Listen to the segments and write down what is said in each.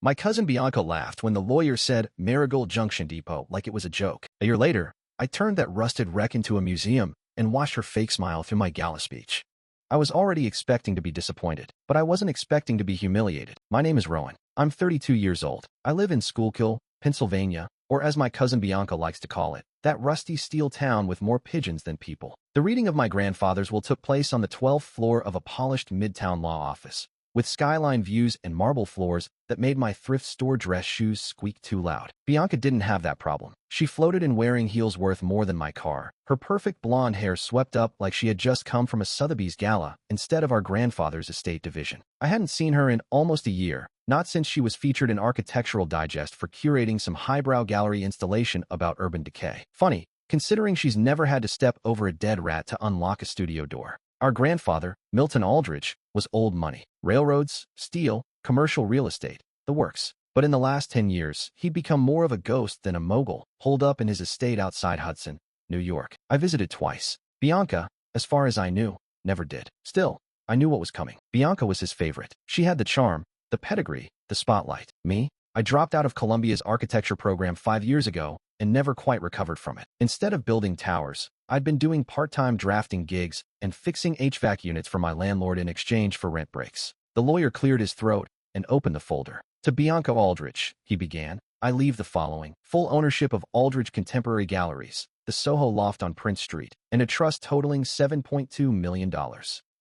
My cousin Bianca laughed when the lawyer said Marigold Junction Depot like it was a joke. A year later, I turned that rusted wreck into a museum and watched her fake smile through my gala speech. I was already expecting to be disappointed, but I wasn't expecting to be humiliated. My name is Rowan. I'm 32 years old. I live in Schuylkill, Pennsylvania, or as my cousin Bianca likes to call it, that rusty steel town with more pigeons than people. The reading of my grandfather's will took place on the 12th floor of a polished midtown law office, with skyline views and marble floors that made my thrift store dress shoes squeak too loud. Bianca didn't have that problem. She floated in wearing heels worth more than my car, her perfect blonde hair swept up like she had just come from a Sotheby's gala instead of our grandfather's estate division. I hadn't seen her in almost a year, not since she was featured in Architectural Digest for curating some highbrow gallery installation about urban decay. Funny, considering she's never had to step over a dead rat to unlock a studio door. Our grandfather, Milton Aldrich, was old money. Railroads, steel, commercial real estate, the works. But in the last 10 years, he'd become more of a ghost than a mogul, holed up in his estate outside Hudson, New York. I visited twice. Bianca, as far as I knew, never did. Still, I knew what was coming. Bianca was his favorite. She had the charm, the pedigree, the spotlight. Me? I dropped out of Columbia's architecture program 5 years ago and never quite recovered from it. Instead of building towers, I'd been doing part-time drafting gigs and fixing HVAC units for my landlord in exchange for rent breaks. The lawyer cleared his throat and opened the folder. To Bianca Aldrich, he began, I leave the following: full ownership of Aldrich Contemporary Galleries, the Soho Loft on Prince Street, and a trust totaling $7.2 million.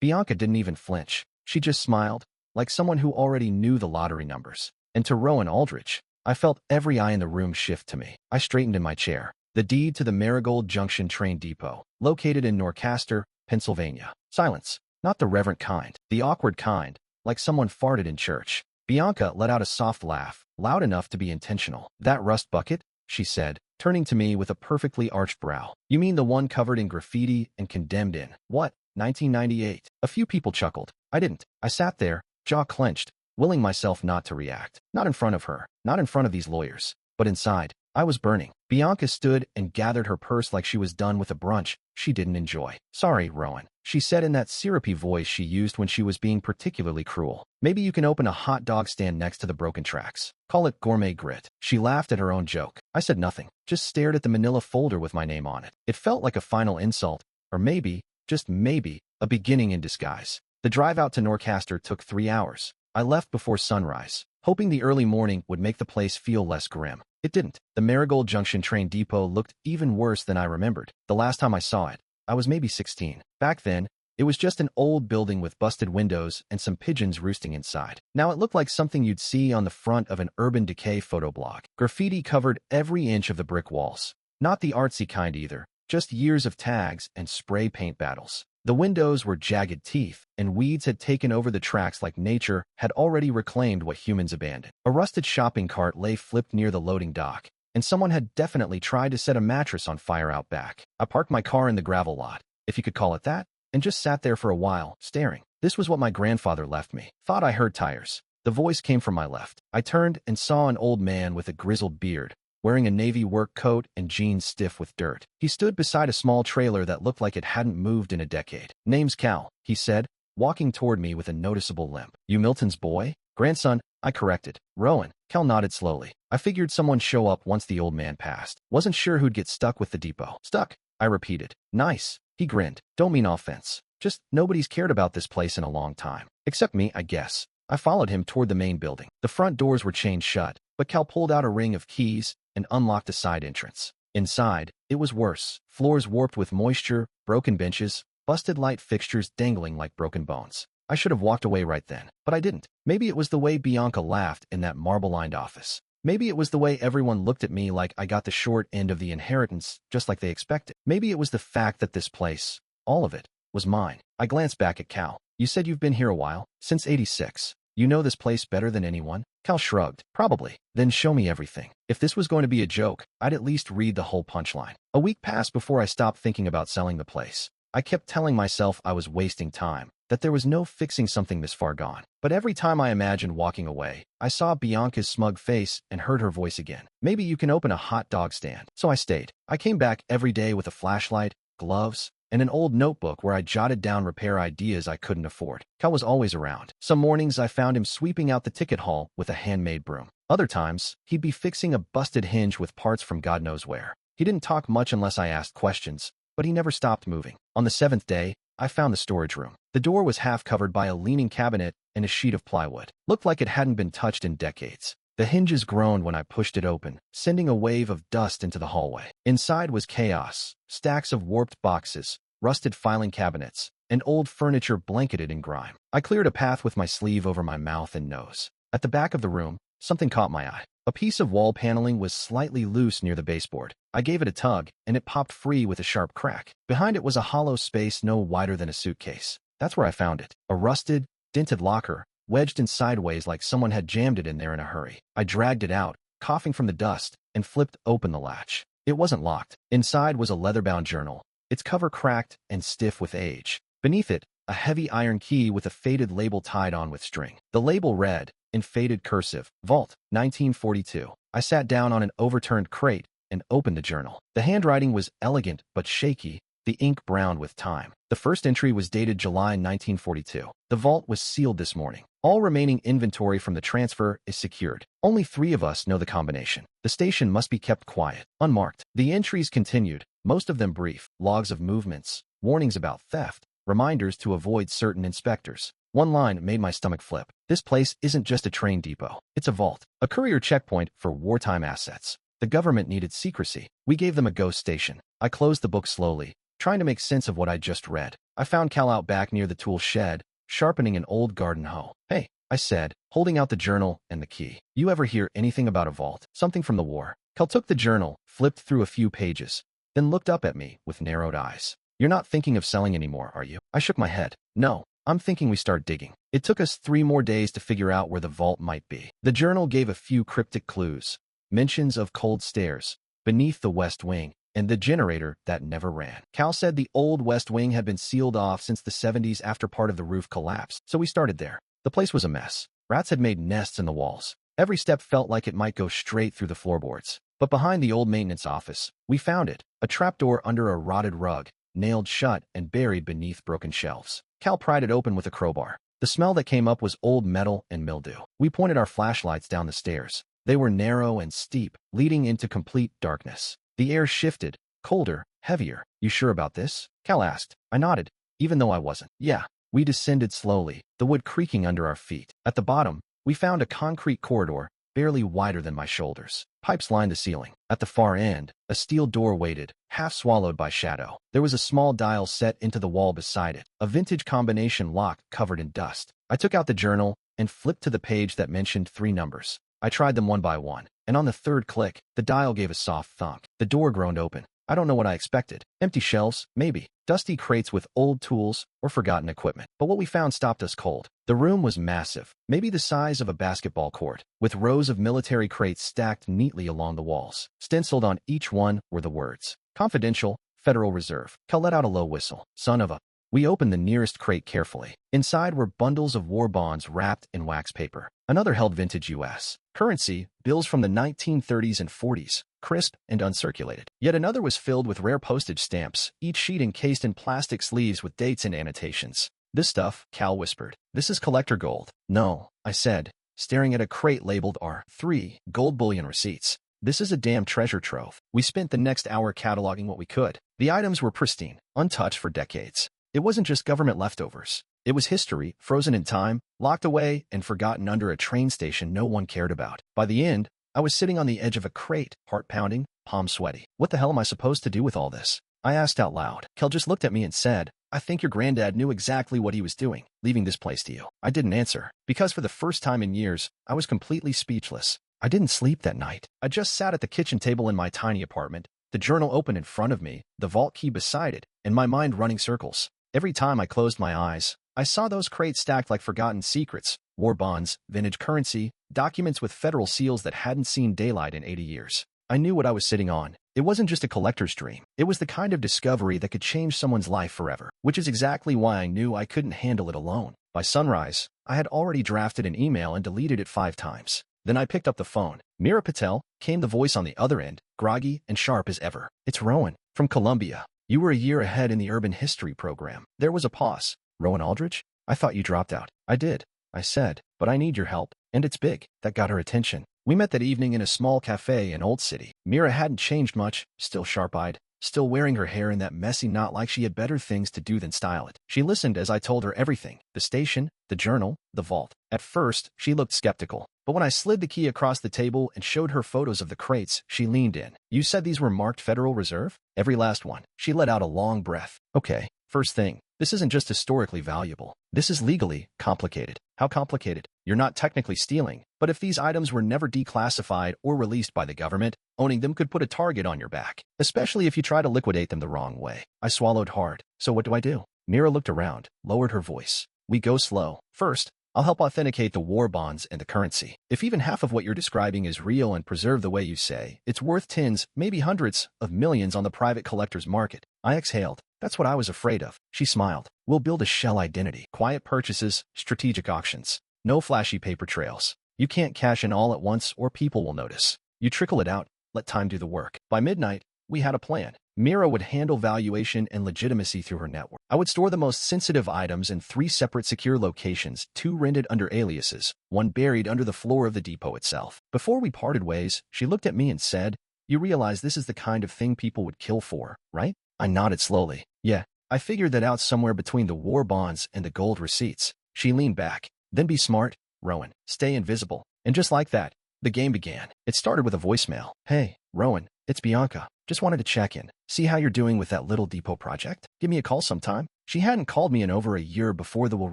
Bianca didn't even flinch. She just smiled, like someone who already knew the lottery numbers. And to Rowan Aldrich, I felt every eye in the room shift to me. I straightened in my chair. The deed to the Marigold Junction train depot, located in Norcaster, Pennsylvania. Silence. Not the reverent kind, the awkward kind, like someone farted in church. Bianca let out a soft laugh, loud enough to be intentional. That rust bucket? She said, turning to me with a perfectly arched brow. You mean the one covered in graffiti and condemned in, what, 1998? A few people chuckled. I didn't. I sat there, jaw clenched, willing myself not to react. Not in front of her, not in front of these lawyers, but inside. I was burning. Bianca stood and gathered her purse like she was done with a brunch she didn't enjoy. Sorry, Rowan, she said in that syrupy voice she used when she was being particularly cruel. Maybe you can open a hot dog stand next to the broken tracks. Call it gourmet grit. She laughed at her own joke. I said nothing, just stared at the manila folder with my name on it. It felt like a final insult, or maybe, just maybe, a beginning in disguise. The drive out to Norcaster took 3 hours. I left before sunrise, hoping the early morning would make the place feel less grim. It didn't. The Marigold Junction train depot looked even worse than I remembered. The last time I saw it, I was maybe 16. Back then, it was just an old building with busted windows and some pigeons roosting inside. Now it looked like something you'd see on the front of an urban decay photo blog. Graffiti covered every inch of the brick walls. Not the artsy kind either, just years of tags and spray paint battles. The windows were jagged teeth, and weeds had taken over the tracks like nature had already reclaimed what humans abandoned. A rusted shopping cart lay flipped near the loading dock, and someone had definitely tried to set a mattress on fire out back. I parked my car in the gravel lot, if you could call it that, and just sat there for a while, staring. This was what my grandfather left me. Thought I heard tires. The voice came from my left. I turned and saw an old man with a grizzled beard, wearing a navy work coat and jeans stiff with dirt. He stood beside a small trailer that looked like it hadn't moved in a decade. Name's Cal, he said, walking toward me with a noticeable limp. You Milton's boy? Grandson, I corrected. Rowan. Cal nodded slowly. I figured someone'd show up once the old man passed. Wasn't sure who'd get stuck with the depot. Stuck, I repeated. Nice. He grinned. Don't mean offense. Just nobody's cared about this place in a long time. Except me, I guess. I followed him toward the main building. The front doors were chained shut, but Cal pulled out a ring of keys and unlocked a side entrance. Inside, it was worse. Floors warped with moisture, broken benches, busted light fixtures dangling like broken bones. I should have walked away right then, but I didn't. Maybe it was the way Bianca laughed in that marble-lined office. Maybe it was the way everyone looked at me like I got the short end of the inheritance, just like they expected. Maybe it was the fact that this place, all of it, was mine. I glanced back at Cal. You said you've been here a while, since '86. You know this place better than anyone? Cal shrugged. Probably. Then show me everything. If this was going to be a joke, I'd at least read the whole punchline. A week passed before I stopped thinking about selling the place. I kept telling myself I was wasting time, that there was no fixing something this far gone. But every time I imagined walking away, I saw Bianca's smug face and heard her voice again. Maybe you can open a hot dog stand. So I stayed. I came back every day with a flashlight, gloves, and an old notebook where I jotted down repair ideas I couldn't afford. Cal was always around. Some mornings I found him sweeping out the ticket hall with a handmade broom. Other times, he'd be fixing a busted hinge with parts from God knows where. He didn't talk much unless I asked questions, but he never stopped moving. On the 7th day, I found the storage room. The door was half covered by a leaning cabinet and a sheet of plywood. Looked like it hadn't been touched in decades. The hinges groaned when I pushed it open, sending a wave of dust into the hallway. Inside was chaos, stacks of warped boxes, rusted filing cabinets, and old furniture blanketed in grime. I cleared a path with my sleeve over my mouth and nose. At the back of the room, something caught my eye. A piece of wall paneling was slightly loose near the baseboard. I gave it a tug, and it popped free with a sharp crack. Behind it was a hollow space no wider than a suitcase. That's where I found it. A rusted, dented locker, wedged in sideways like someone had jammed it in there in a hurry. I dragged it out, coughing from the dust, and flipped open the latch. It wasn't locked. Inside was a leather-bound journal, its cover cracked and stiff with age. Beneath it, a heavy iron key with a faded label tied on with string. The label read, in faded cursive, Vault, 1942. I sat down on an overturned crate and opened the journal. The handwriting was elegant but shaky, the ink browned with time. The first entry was dated July 1942. The vault was sealed this morning. All remaining inventory from the transfer is secured. Only 3 of us know the combination. The station must be kept quiet, unmarked. The entries continued, most of them brief, logs of movements, warnings about theft, reminders to avoid certain inspectors. One line made my stomach flip. This place isn't just a train depot. It's a vault, a courier checkpoint for wartime assets. The government needed secrecy. We gave them a ghost station. I closed the book slowly, trying to make sense of what I just read. I found Cal out back near the tool shed, sharpening an old garden hoe. Hey, I said, holding out the journal and the key. You ever hear anything about a vault? Something from the war? Cal took the journal, flipped through a few pages, then looked up at me with narrowed eyes. You're not thinking of selling anymore, are you? I shook my head. No. I'm thinking we start digging. It took us 3 more days to figure out where the vault might be. The journal gave a few cryptic clues, mentions of cold stairs, beneath the West Wing, and the generator that never ran. Cal said the old West Wing had been sealed off since the 70s after part of the roof collapsed, so we started there. The place was a mess. Rats had made nests in the walls. Every step felt like it might go straight through the floorboards. But behind the old maintenance office, we found it, a trapdoor under a rotted rug, nailed shut and buried beneath broken shelves. Cal pried it open with a crowbar. The smell that came up was old metal and mildew. We pointed our flashlights down the stairs. They were narrow and steep, leading into complete darkness. The air shifted, colder, heavier. You sure about this? Cal asked. I nodded, even though I wasn't. Yeah. We descended slowly, the wood creaking under our feet. At the bottom, we found a concrete corridor, barely wider than my shoulders. Pipes lined the ceiling. At the far end, a steel door waited, half swallowed by shadow. There was a small dial set into the wall beside it, a vintage combination lock covered in dust. I took out the journal and flipped to the page that mentioned 3 numbers. I tried them one by one, and on the 3rd click, the dial gave a soft thunk. The door groaned open. I don't know what I expected. Empty shelves, maybe. Dusty crates with old tools or forgotten equipment. But what we found stopped us cold. The room was massive, maybe the size of a basketball court, with rows of military crates stacked neatly along the walls. Stenciled on each one were the words, Confidential, Federal Reserve. Cal let out a low whistle. Son of a... We opened the nearest crate carefully. Inside were bundles of war bonds wrapped in wax paper. Another held vintage U.S. currency, bills from the 1930s and 40s, crisp and uncirculated. Yet another was filled with rare postage stamps, each sheet encased in plastic sleeves with dates and annotations. This stuff, Cal whispered. This is collector gold. No, I said, staring at a crate labeled R3, gold bullion receipts. This is a damn treasure trove. We spent the next hour cataloging what we could. The items were pristine, untouched for decades. It wasn't just government leftovers. It was history, frozen in time, locked away, and forgotten under a train station no one cared about. By the end, I was sitting on the edge of a crate, heart pounding, palms sweaty. What the hell am I supposed to do with all this? I asked out loud. Kel just looked at me and said, I think your granddad knew exactly what he was doing, leaving this place to you. I didn't answer, because for the first time in years, I was completely speechless. I didn't sleep that night. I just sat at the kitchen table in my tiny apartment, the journal open in front of me, the vault key beside it, and my mind running circles. Every time I closed my eyes, I saw those crates stacked like forgotten secrets, war bonds, vintage currency, documents with federal seals that hadn't seen daylight in 80 years. I knew what I was sitting on. It wasn't just a collector's dream. It was the kind of discovery that could change someone's life forever, which is exactly why I knew I couldn't handle it alone. By sunrise, I had already drafted an email and deleted it 5 times. Then I picked up the phone. Mira Patel, came the voice on the other end, groggy and sharp as ever. It's Rowan, from Columbia. You were a year ahead in the urban history program. There was a pause. Rowan Aldridge? I thought you dropped out. I did, I said, but I need your help. And it's big. That got her attention. We met that evening in a small cafe in Old City. Mira hadn't changed much, still sharp-eyed, still wearing her hair in that messy knot like she had better things to do than style it. She listened as I told her everything. The station, the journal, the vault. At first, she looked skeptical. But when I slid the key across the table and showed her photos of the crates, she leaned in. You said these were marked Federal Reserve? Every last one. She let out a long breath. Okay, first thing. This isn't just historically valuable. This is legally complicated. How complicated? You're not technically stealing, but if these items were never declassified or released by the government, owning them could put a target on your back, especially if you try to liquidate them the wrong way. I swallowed hard. So what do I do? Mira looked around, lowered her voice. We go slow. First, I'll help authenticate the war bonds and the currency. If even half of what you're describing is real and preserved the way you say, it's worth tens, maybe hundreds of millions on the private collector's market. I exhaled. That's what I was afraid of. She smiled. We'll build a shell identity. Quiet purchases, strategic auctions. No flashy paper trails. You can't cash in all at once or people will notice. You trickle it out, let time do the work. By midnight, we had a plan. Mira would handle valuation and legitimacy through her network. I would store the most sensitive items in 3 separate secure locations, 2 rented under aliases, 1 buried under the floor of the depot itself. Before we parted ways, she looked at me and said, "You realize this is the kind of thing people would kill for, right?" I nodded slowly. Yeah, I figured that out somewhere between the war bonds and the gold receipts. She leaned back. Then be smart, Rowan. Stay invisible. And just like that, the game began. It started with a voicemail. Hey, Rowan, it's Bianca. Just wanted to check in. See how you're doing with that little depot project? Give me a call sometime. She hadn't called me in over a year before the WWII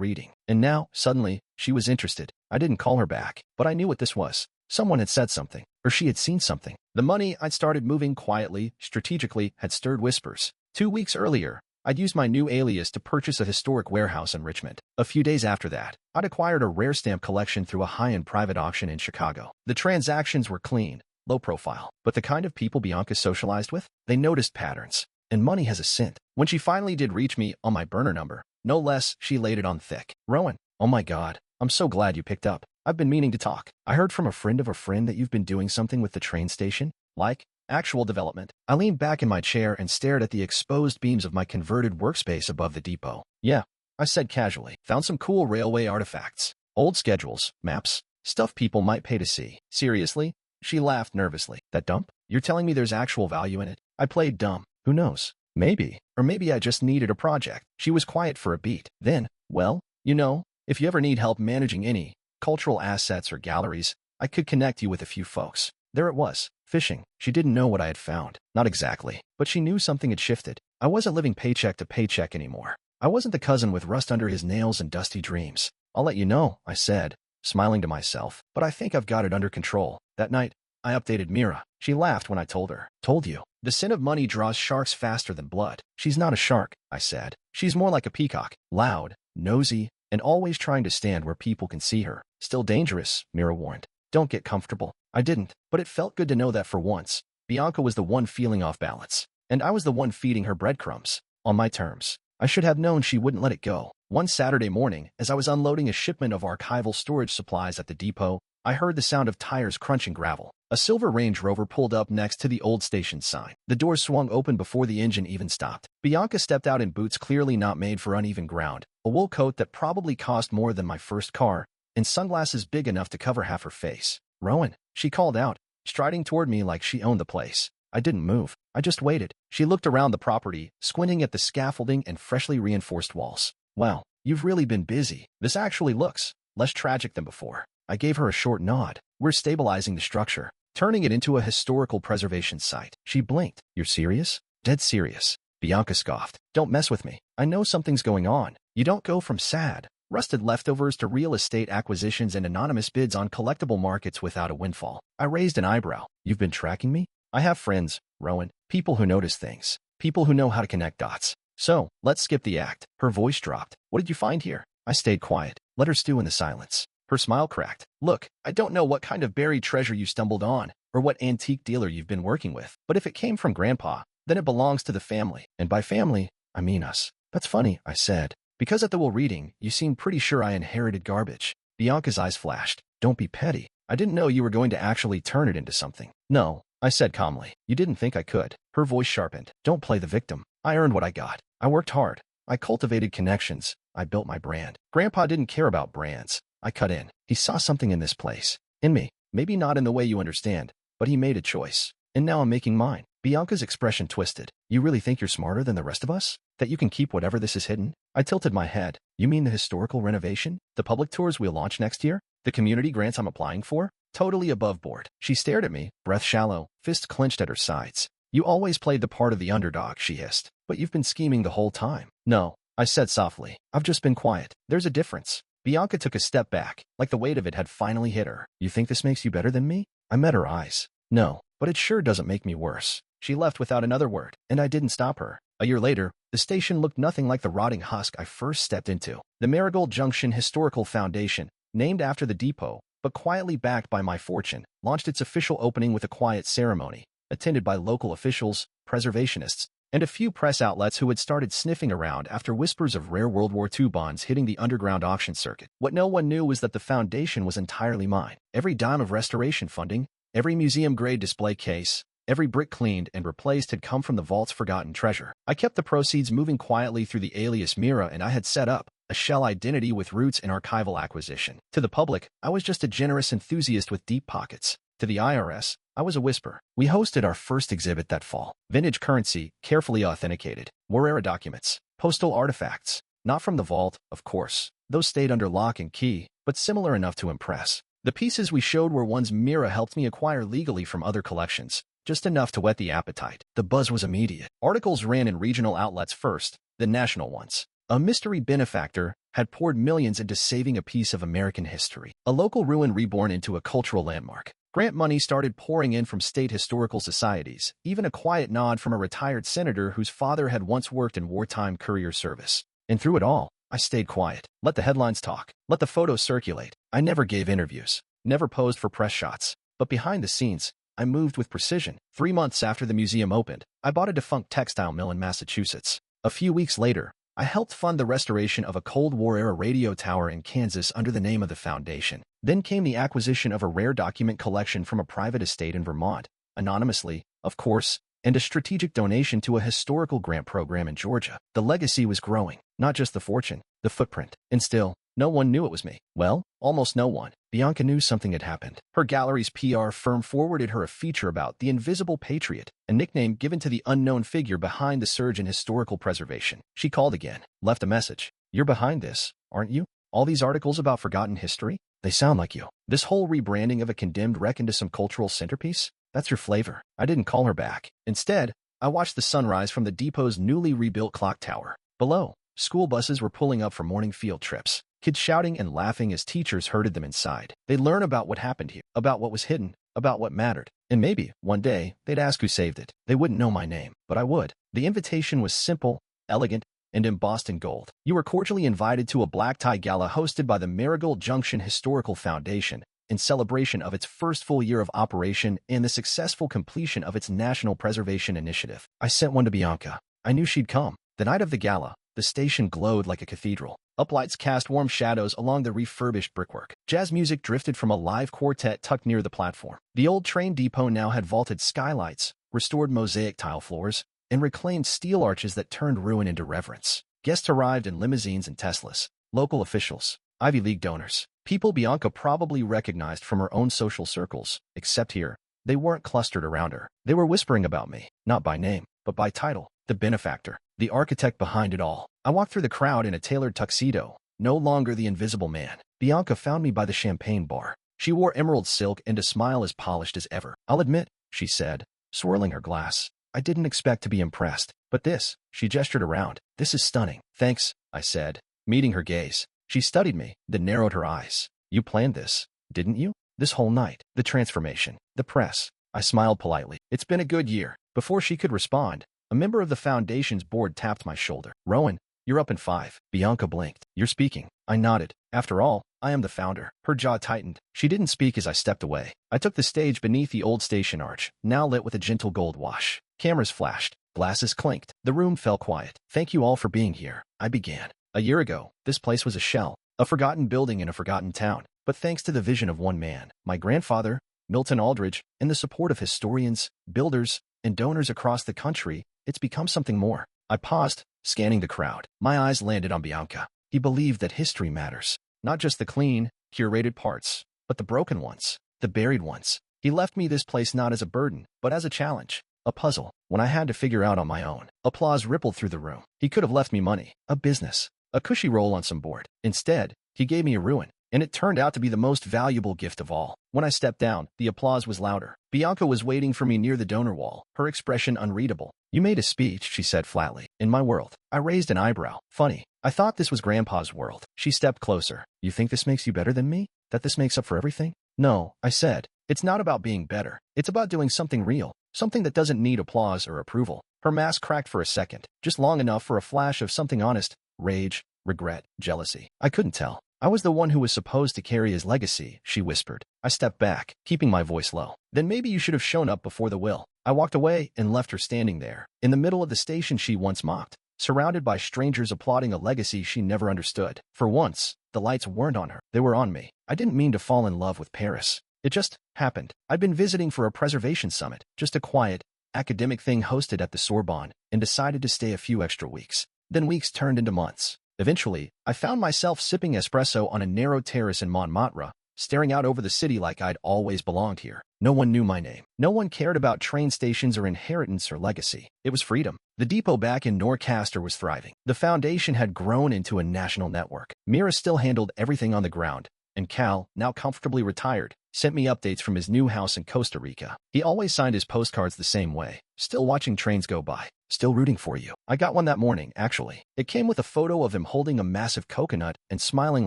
reading. And now, suddenly, she was interested. I didn't call her back, but I knew what this was. Someone had said something, or she had seen something. The money I'd started moving quietly, strategically, had stirred whispers. 2 weeks earlier, I'd used my new alias to purchase a historic warehouse in Richmond. A few days after that, I'd acquired a rare stamp collection through a high-end private auction in Chicago. The transactions were clean, low profile, but the kind of people Bianca socialized with, they noticed patterns. And money has a scent. When she finally did reach me on my burner number, no less, she laid it on thick. Rowan, oh my God, I'm so glad you picked up. I've been meaning to talk. I heard from a friend of a friend that you've been doing something with the train station, like actual development. I leaned back in my chair and stared at the exposed beams of my converted workspace above the depot. Yeah, I said casually. Found some cool railway artifacts. Old schedules, maps, stuff people might pay to see. Seriously? She laughed nervously. That dump? You're telling me there's actual value in it? I played dumb. Who knows? Maybe. Or maybe I just needed a project. She was quiet for a beat. Then, well, you know, if you ever need help managing any cultural assets or galleries, I could connect you with a few folks. There it was. Fishing. She didn't know what I had found. Not exactly. But she knew something had shifted. I wasn't living paycheck to paycheck anymore. I wasn't the cousin with rust under his nails and dusty dreams. I'll let you know, I said, smiling to myself. But I think I've got it under control. That night, I updated Mira. She laughed when I told her. Told you. The scent of money draws sharks faster than blood. She's not a shark, I said. She's more like a peacock. Loud, nosy, and always trying to stand where people can see her. Still dangerous, Mira warned. Don't get comfortable. I didn't, but it felt good to know that for once, Bianca was the one feeling off balance, and I was the one feeding her breadcrumbs, on my terms. I should have known she wouldn't let it go. One Saturday morning, as I was unloading a shipment of archival storage supplies at the depot, I heard the sound of tires crunching gravel. A silver Range Rover pulled up next to the old station sign. The doors swung open before the engine even stopped. Bianca stepped out in boots clearly not made for uneven ground, a wool coat that probably cost more than my first car, and sunglasses big enough to cover half her face. Rowan, she called out, striding toward me like she owned the place. I didn't move. I just waited. She looked around the property, squinting at the scaffolding and freshly reinforced walls. Wow, you've really been busy. This actually looks less tragic than before. I gave her a short nod. We're stabilizing the structure, turning it into a historical preservation site. She blinked. You're serious? Dead serious. Bianca scoffed. Don't mess with me. I know something's going on. You don't go from sad, rusted leftovers to real estate acquisitions and anonymous bids on collectible markets without a windfall. I raised an eyebrow. You've been tracking me? I have friends, Rowan. People who notice things. People who know how to connect dots. So, let's skip the act. Her voice dropped. What did you find here? I stayed quiet. Let her stew in the silence. Her smile cracked. Look, I don't know what kind of buried treasure you stumbled on, or what antique dealer you've been working with, but if it came from Grandpa, then it belongs to the family. And by family, I mean us. That's funny, I said. Because at the WWII reading, you seemed pretty sure I inherited garbage. Bianca's eyes flashed. Don't be petty. I didn't know you were going to actually turn it into something. No, I said calmly. You didn't think I could. Her voice sharpened. Don't play the victim. I earned what I got. I worked hard. I cultivated connections. I built my brand. Grandpa didn't care about brands. I cut in. He saw something in this place. In me. Maybe not in the way you understand, but he made a choice. And now I'm making mine. Bianca's expression twisted. You really think you're smarter than the rest of us? That you can keep whatever this is hidden? I tilted my head. You mean the historical renovation? The public tours we'll launch next year? The community grants I'm applying for? Totally above board. She stared at me, breath shallow, fist clenched at her sides. You always played the part of the underdog, she hissed. But you've been scheming the whole time. No, I said softly. I've just been quiet. There's a difference. Bianca took a step back, like the weight of it had finally hit her. You think this makes you better than me? I met her eyes. No, but it sure doesn't make me worse. She left without another word, and I didn't stop her. A year later, the station looked nothing like the rotting husk I first stepped into. The Marigold Junction Historical Foundation, named after the depot, but quietly backed by my fortune, launched its official opening with a quiet ceremony, attended by local officials, preservationists, and a few press outlets who had started sniffing around after whispers of rare World War II bonds hitting the underground auction circuit. What no one knew was that the foundation was entirely mine. Every dime of restoration funding, every museum-grade display case, every brick cleaned and replaced had come from the vault's forgotten treasure. I kept the proceeds moving quietly through the alias Mira, and I had set up a shell identity with roots in archival acquisition. To the public, I was just a generous enthusiast with deep pockets. To the IRS, I was a whisper. We hosted our first exhibit that fall. Vintage currency, carefully authenticated. War-era documents. Postal artifacts. Not from the vault, of course. Those stayed under lock and key, but similar enough to impress. The pieces we showed were ones Mira helped me acquire legally from other collections. Just enough to whet the appetite. The buzz was immediate. Articles ran in regional outlets first, then national ones. A mystery benefactor had poured millions into saving a piece of American history. A local ruin reborn into a cultural landmark. Grant money started pouring in from state historical societies, even a quiet nod from a retired senator whose father had once worked in wartime courier service. And through it all, I stayed quiet. Let the headlines talk. Let the photos circulate. I never gave interviews. Never posed for press shots. But behind the scenes, I moved with precision. 3 months after the museum opened, I bought a defunct textile mill in Massachusetts. A few weeks later, I helped fund the restoration of a Cold War-era radio tower in Kansas under the name of the foundation. Then came the acquisition of a rare document collection from a private estate in Vermont, anonymously, of course, and a strategic donation to a historical grant program in Georgia. The legacy was growing, not just the fortune, the footprint. And still, no one knew it was me. Well, almost no one. Bianca knew something had happened. Her gallery's PR firm forwarded her a feature about the Invisible Patriot, a nickname given to the unknown figure behind the surge in historical preservation. She called again, left a message. You're behind this, aren't you? All these articles about forgotten history? They sound like you. This whole rebranding of a condemned wreck into some cultural centerpiece? That's your flavor. I didn't call her back. Instead, I watched the sunrise from the depot's newly rebuilt clock tower. Below, school buses were pulling up for morning field trips. Kids shouting and laughing as teachers herded them inside. They'd learn about what happened here, about what was hidden, about what mattered. And maybe, one day, they'd ask who saved it. They wouldn't know my name, but I would. The invitation was simple, elegant, and embossed in gold. You were cordially invited to a black-tie gala hosted by the Marigold Junction Historical Foundation in celebration of its first full year of operation and the successful completion of its National Preservation Initiative. I sent one to Bianca. I knew she'd come. The night of the gala, the station glowed like a cathedral. Uplights cast warm shadows along the refurbished brickwork. Jazz music drifted from a live quartet tucked near the platform. The old train depot now had vaulted skylights, restored mosaic tile floors, and reclaimed steel arches that turned ruin into reverence. Guests arrived in limousines and Teslas. Local officials, Ivy League donors, people Bianca probably recognized from her own social circles. Except here, they weren't clustered around her. They were whispering about me, not by name, but by title. The benefactor, the architect behind it all. I walked through the crowd in a tailored tuxedo, no longer the invisible man. Bianca found me by the champagne bar. She wore emerald silk and a smile as polished as ever. I'll admit, she said, swirling her glass, I didn't expect to be impressed. But this, she gestured around, this is stunning. Thanks, I said, meeting her gaze. She studied me, then narrowed her eyes. You planned this, didn't you? This whole night, the transformation, the press. I smiled politely. It's been a good year. Before she could respond, a member of the foundation's board tapped my shoulder. Rowan, you're up in 5. Bianca blinked. You're speaking. I nodded. After all, I am the founder. Her jaw tightened. She didn't speak as I stepped away. I took the stage beneath the old station arch, now lit with a gentle gold wash. Cameras flashed. Glasses clinked. The room fell quiet. Thank you all for being here, I began. A year ago, this place was a shell, a forgotten building in a forgotten town. But thanks to the vision of one man, my grandfather, Milton Aldridge, and the support of historians, builders, and donors across the country, it's become something more. I paused, scanning the crowd. My eyes landed on Bianca. He believed that history matters. Not just the clean, curated parts, but the broken ones, the buried ones. He left me this place not as a burden, but as a challenge, a puzzle, when I had to figure out on my own. Applause rippled through the room. He could have left me money, a business, a cushy role on some board. Instead, he gave me a ruin, and it turned out to be the most valuable gift of all. When I stepped down, the applause was louder. Bianca was waiting for me near the donor wall, her expression unreadable. "You made a speech," she said flatly. "In my world." I raised an eyebrow. "Funny. I thought this was Grandpa's world." She stepped closer. "You think this makes you better than me? That this makes up for everything?" "No," I said. "It's not about being better. It's about doing something real, something that doesn't need applause or approval." Her mask cracked for a second, just long enough for a flash of something honest: rage, regret, jealousy. I couldn't tell. "I was the one who was supposed to carry his legacy," she whispered. I stepped back, keeping my voice low. "Then maybe you should have shown up before the will." I walked away and left her standing there, in the middle of the station she once mocked, surrounded by strangers applauding a legacy she never understood. For once, the lights weren't on her. They were on me. I didn't mean to fall in love with Paris. It just happened. I'd been visiting for a preservation summit, just a quiet, academic thing hosted at the Sorbonne, and decided to stay a few extra weeks. Then weeks turned into months. Eventually, I found myself sipping espresso on a narrow terrace in Montmartre, staring out over the city like I'd always belonged here. No one knew my name. No one cared about train stations or inheritance or legacy. It was freedom. The depot back in Norcaster was thriving. The foundation had grown into a national network. Mira still handled everything on the ground, and Cal, now comfortably retired, sent me updates from his new house in Costa Rica. He always signed his postcards the same way. "Still watching trains go by. Still rooting for you." I got one that morning, actually. It came with a photo of him holding a massive coconut and smiling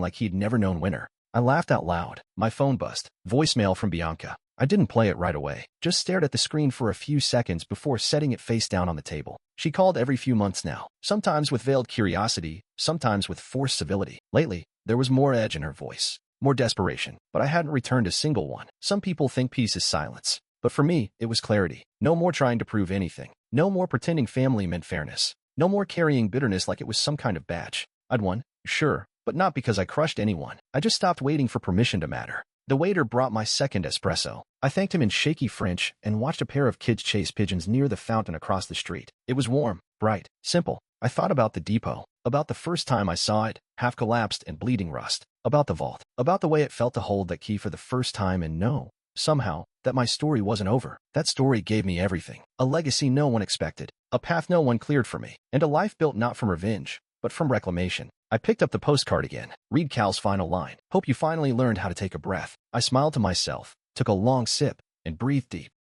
like he'd never known winter. I laughed out loud. My phone buzzed. Voicemail from Bianca. I didn't play it right away, just stared at the screen for a few seconds before setting it face down on the table. She called every few months now, sometimes with veiled curiosity, sometimes with forced civility. Lately, there was more edge in her voice, more desperation, but I hadn't returned a single one. Some people think peace is silence, but for me, it was clarity. No more trying to prove anything. No more pretending family meant fairness. No more carrying bitterness like it was some kind of badge. I'd won, sure, but not because I crushed anyone. I just stopped waiting for permission to matter. The waiter brought my second espresso. I thanked him in shaky French and watched a pair of kids chase pigeons near the fountain across the street. It was warm, bright, simple. I thought about the depot, about the first time I saw it, half collapsed and bleeding rust, about the vault, about the way it felt to hold that key for the first time and know, somehow, that my story wasn't over. That story gave me everything. A legacy no one expected, a path no one cleared for me, and a life built not from revenge, but from reclamation. I picked up the postcard again. Read Cal's final line. "Hope you finally learned how to take a breath." I smiled to myself, took a long sip, and breathed deep.